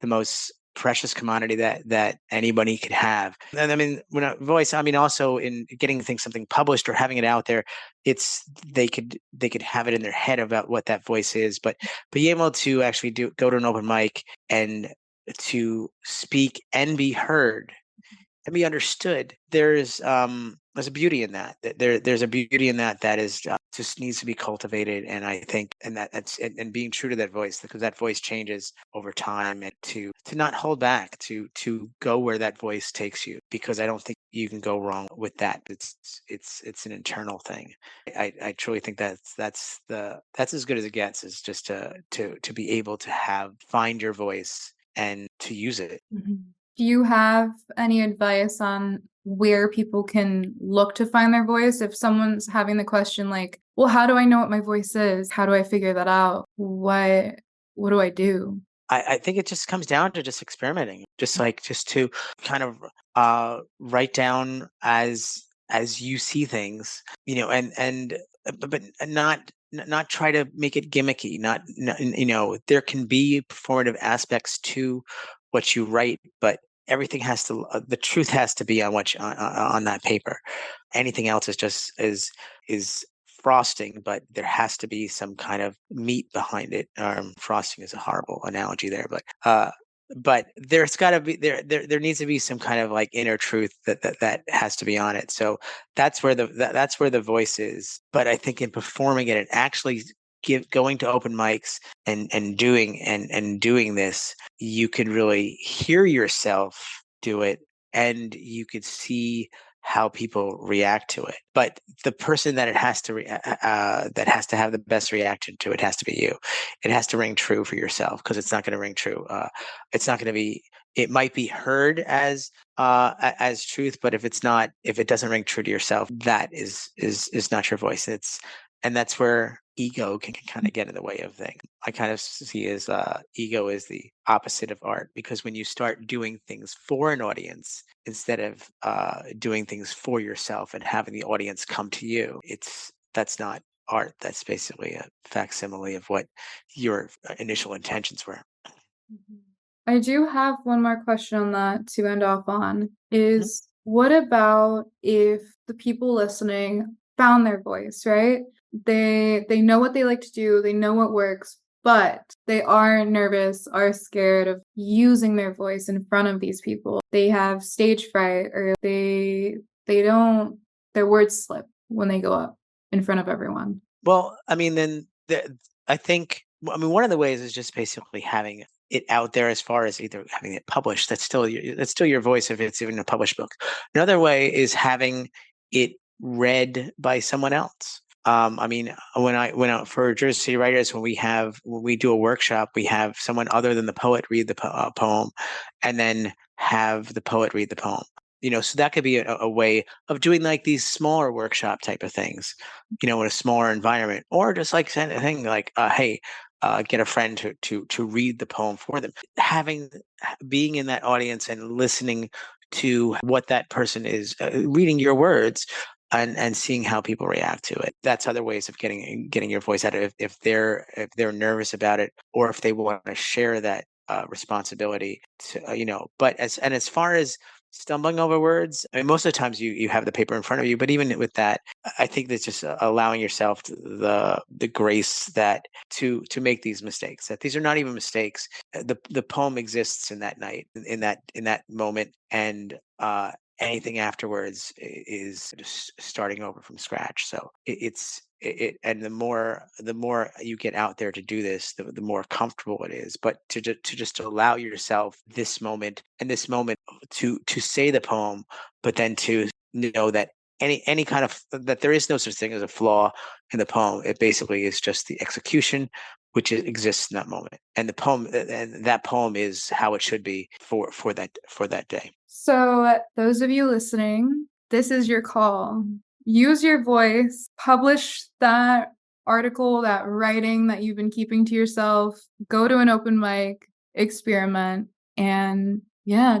the most precious commodity that anybody could have. And I mean, when a voice, I mean, also in getting something published or having it out there, it's they could have it in their head about what that voice is, but being able to actually go to an open mic and to speak and be heard and be understood. There's a beauty in that. There's a beauty in that is just needs to be cultivated. And I think, and and being true to that voice, because that voice changes over time, and to not hold back, to go where that voice takes you, because I don't think you can go wrong with that. It's an internal thing. I truly think that's as good as it gets, is just to be able to find your voice and to use it. Mhm. Do you have any advice on where people can look to find their voice? If someone's having the question like, well, how do I know what my voice is? How do I figure that out? What do I do? I think it just comes down to just experimenting, just to kind of write down as you see things, and but not try to make it gimmicky. Not there can be performative aspects to what you write, but everything has to the truth has to be on on that paper. Anything else is just is frosting, but there has to be some kind of meat behind it. Frosting is a horrible analogy there, but there's got to be there needs to be some kind of like inner truth that has to be on it. So that's where the voice is. But I think in performing it and actually going to open mics and doing this, you could really hear yourself do it, and you could see how people react to it. But the person that it has to that has to have the best reaction to it has to be you. It has to ring true for yourself, because it's not going to ring true. It's not going to be. It might be heard as truth, but if it doesn't ring true to yourself, that is not your voice. And that's where ego can kind of get in the way of things. I kind of see as ego is the opposite of art, because when you start doing things for an audience instead of doing things for yourself and having the audience come to you, that's not art. That's basically a facsimile of what your initial intentions were. Mhm. I do have one more question on that to end off on, Mhm. is what about if the people listening found their voice, right? They know what they like to do, they know what works, but they are nervous, are scared of using their voice in front of these people. They have stage fright, or they don't, their words slip when they go up in front of everyone. Well, I mean, then I think, I mean, one of the ways is just basically having it out there, as far as either having it published. That's still your voice if it's even a published book. Another way is having it read by someone else. I mean, for Jersey City Writers, when we do a workshop, we have someone other than the poet read the poem, and then have the poet read the poem. So that could be a way of doing like these smaller workshop type of things, in a smaller environment, or just like send a thing like, hey, get a friend to read the poem for them. Being in that audience and listening to what that person is reading your words, and seeing how people react to it. That's other ways of getting your voice out. If they're nervous about it, or if they want to share that responsibility to, but as far as stumbling over words, I mean, most of the times you have the paper in front of you, but even with that, I think that's just allowing yourself the grace that to make these mistakes, that these are not even mistakes. The poem exists in that night, in that moment, and anything afterwards is just starting over from scratch. So and the more you get out there to do this, the more comfortable it is. But to just allow yourself this moment, and this moment to say the poem, but then to know that any kind of that there is no such thing as a flaw in the poem. It basically is just the execution which exists in that moment, and that poem is how it should be for that day. So those of you listening, this is your call. Use your voice, publish that article, that writing that you've been keeping to yourself, go to an open mic, experiment, and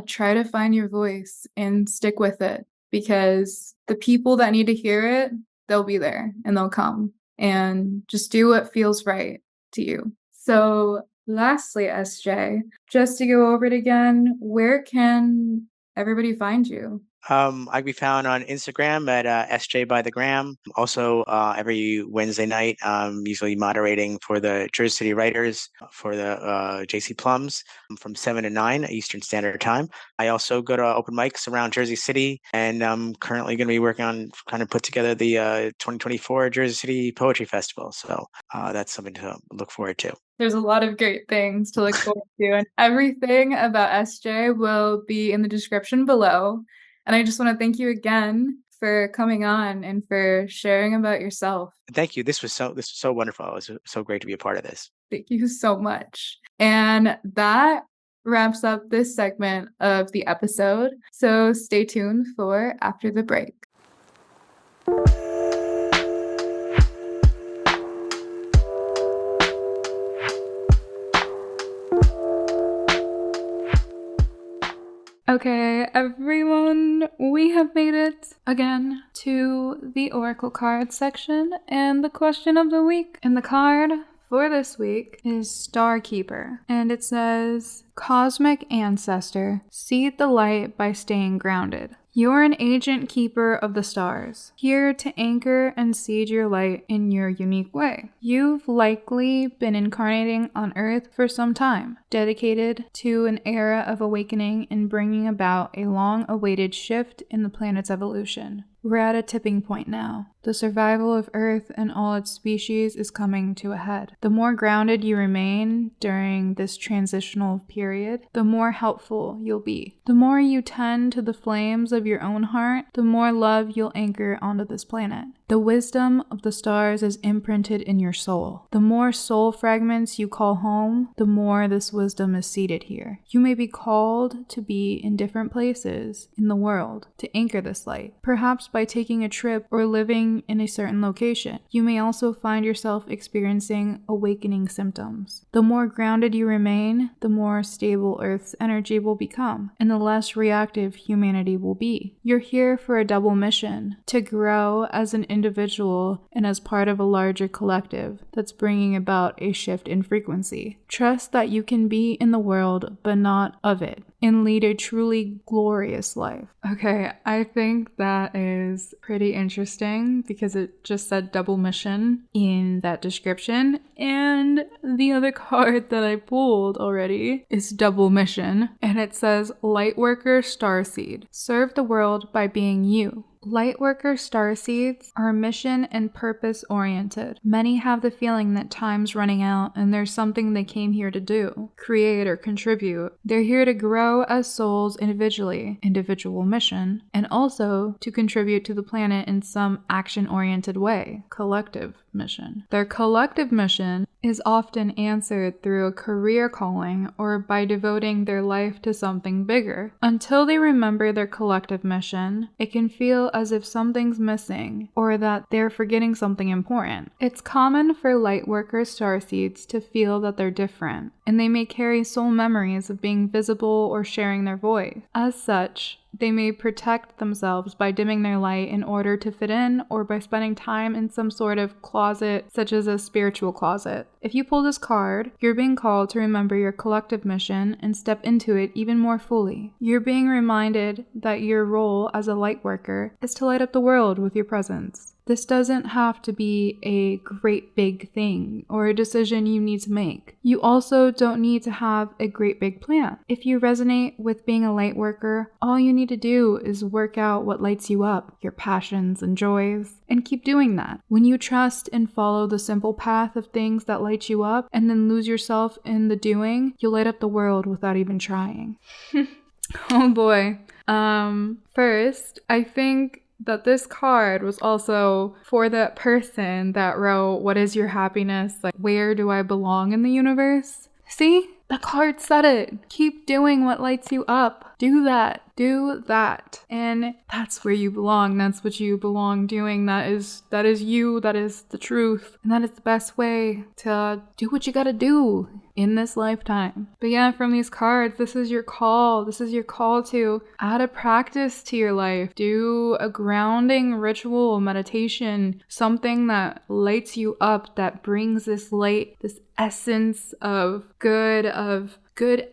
try to find your voice and stick with it, because the people that need to hear it, they'll be there and they'll come, and just do what feels right to you. So lastly, SJ, just to go over it again, where can everybody find you? I can be found on Instagram at SJ by the Gram. Also, every Wednesday night, I'm usually moderating for the Jersey City Writers for the JC Plums from 7 to 9 Eastern Standard Time. I also go to open mics around Jersey City, and I'm currently going to be working on kind of put together the 2024 Jersey City Poetry Festival. So that's something to look forward to. There's a lot of great things to look forward to, and everything about SJ will be in the description below. And I just want to thank you again for coming on and for sharing about yourself. Thank you. This was so wonderful. It was so great to be a part of this. Thank you so much. And that wraps up this segment of the episode. So stay tuned for after the break. Okay, everyone, we have made it again to the Oracle card section and the question of the week. And the card for this week is Starkeeper, and it says, Cosmic Ancestor, seed the light by staying grounded. You're an agent keeper of the stars, here to anchor and seed your light in your unique way. You've likely been incarnating on Earth for some time, dedicated to an era of awakening and bringing about a long-awaited shift in the planet's evolution. We're at a tipping point now. The survival of Earth and all its species is coming to a head. The more grounded you remain during this transitional period, the more helpful you'll be. The more you tend to the flames of your own heart, the more love you'll anchor onto this planet. The wisdom of the stars is imprinted in your soul. The more soul fragments you call home, the more this wisdom is seated here. You may be called to be in different places in the world to anchor this light, perhaps by taking a trip or living in a certain location. You may also find yourself experiencing awakening symptoms. The more grounded you remain, the more stable Earth's energy will become, and the less reactive humanity will be. You're here for a double mission: to grow as an individual and as part of a larger collective that's bringing about a shift in frequency. Trust that you can be in the world, but not of it, and lead a truly glorious life. Okay, I think that is pretty interesting because it just said double mission in that description, and the other card that I pulled already is double mission, and it says Lightworker Starseed. Serve the world by being you. Lightworker starseeds are mission and purpose oriented. Many have the feeling that time's running out and there's something they came here to do, create or contribute. They're here to grow as souls individually, individual mission, and also to contribute to the planet in some action oriented way, collective mission. Their collective mission is often answered through a career calling or by devoting their life to something bigger. Until they remember their collective mission, it can feel as if something's missing or that they're forgetting something important. It's common for lightworker starseeds to feel that they're different, and they may carry soul memories of being visible or sharing their voice. As such, they may protect themselves by dimming their light in order to fit in, or by spending time in some sort of closet, such as a spiritual closet. If you pull this card, you're being called to remember your collective mission and step into it even more fully. You're being reminded that your role as a light worker is to light up the world with your presence. This doesn't have to be a great big thing or a decision you need to make. You also don't need to have a great big plan. If you resonate with being a light worker, all you need to do is work out what lights you up, your passions and joys, and keep doing that. When you trust and follow the simple path of things that light you up and then lose yourself in the doing, you'll light up the world without even trying. Oh boy. First, I think that this card was also for that person that wrote, what is your happiness? Like, where do I belong in the universe? See? The card said it. Keep doing what lights you up. Do that. Do that. And that's where you belong. That's what you belong doing. That is you. That is the truth. And that is the best way to do what you gotta do in this lifetime. But yeah, from these cards, this is your call. This is your call to add a practice to your life. Do a grounding ritual, meditation, something that lights you up, that brings this light, this essence of good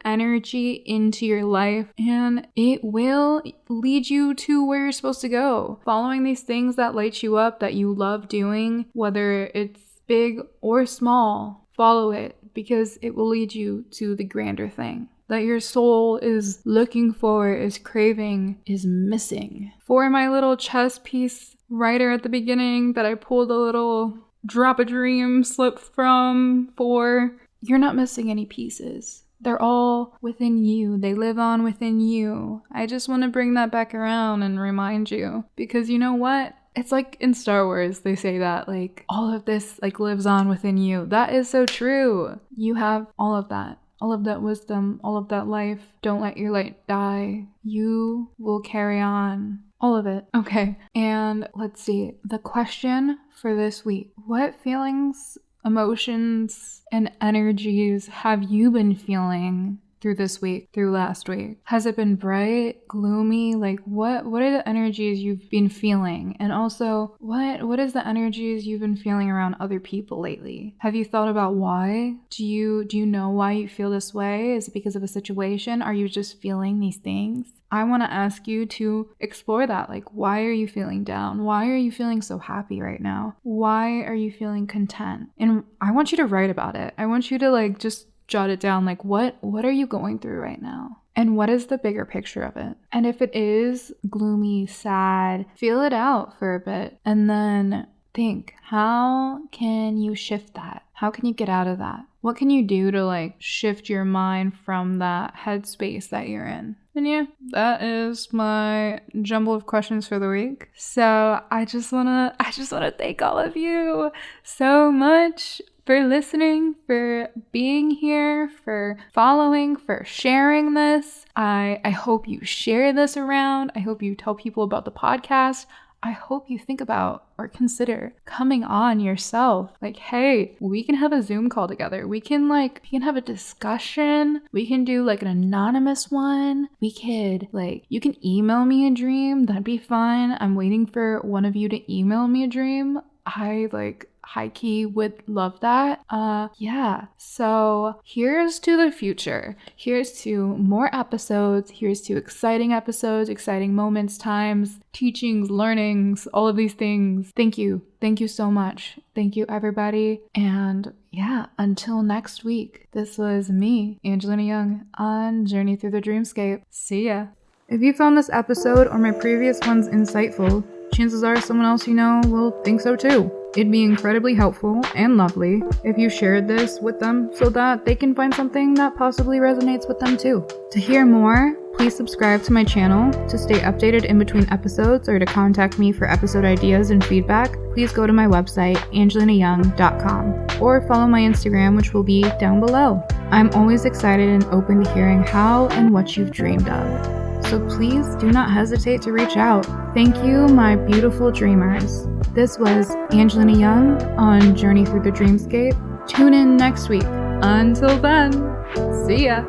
energy into your life, and it will lead you to where you're supposed to go. Following these things that light you up, that you love doing, whether it's big or small, follow it, because it will lead you to the grander thing that your soul is looking for, is craving, is missing. For my little chess piece writer at the beginning that I pulled a little drop a dream slip from, for, you're not missing any pieces. They're all within you. They live on within you. I just want to bring that back around and remind you, because you know what? It's like in Star Wars, they say that, like, all of this, like, lives on within you. That is so true. You have all of that wisdom, all of that life. Don't let your light die. You will carry on. All of it. Okay. And let's see. The question for this week. What feelings, emotions, and energies have you been feeling through this week, through last week? Has it been bright, gloomy? Like, what are the energies you've been feeling? And also, what is the energies you've been feeling around other people lately? Have you thought about why? Do you know why you feel this way? Is it because of a situation? Are you just feeling these things? I want to ask you to explore that. Like, why are you feeling down? Why are you feeling so happy right now? Why are you feeling content? And I want you to write about it. I want you to, like, just jot it down. Like, what are you going through right now? And what is the bigger picture of it? And if it is gloomy, sad, feel it out for a bit. And then think, how can you shift that? How can you get out of that? What can you do to, like, shift your mind from that headspace that you're in? And yeah, that is my jumble of questions for the week. So I just wanna thank all of you so much for listening, for being here, for following, for sharing this. I hope you share this around. I hope you tell people about the podcast. I hope you think about or consider coming on yourself. Like, hey, we can have a Zoom call together. We can have a discussion. We can do, like, an anonymous one. We could, like, you can email me a dream. That'd be fine. I'm waiting for one of you to email me a dream. I, like, high-key would love that. Yeah. So here's to the future. Here's to more episodes. Here's to exciting episodes, exciting moments, times, teachings, learnings, all of these things. Thank you. Thank you so much. Thank you, everybody. And yeah, until next week, this was me, Angelina Young, on Journey Through the Dreamscape. See ya. If you found this episode or my previous ones insightful, chances are someone else you know will think so too. It'd be incredibly helpful and lovely if you shared this with them so that they can find something that possibly resonates with them too. To hear more, please subscribe to my channel. To stay updated in between episodes or to contact me for episode ideas and feedback, please go to my website, angelinayoung.com, or follow my Instagram, which will be down below. I'm always excited and open to hearing how and what you've dreamed of. So please do not hesitate to reach out. Thank you, my beautiful dreamers. This was Angelina Young on Journey Through the Dreamscape. Tune in next week. Until then, see ya!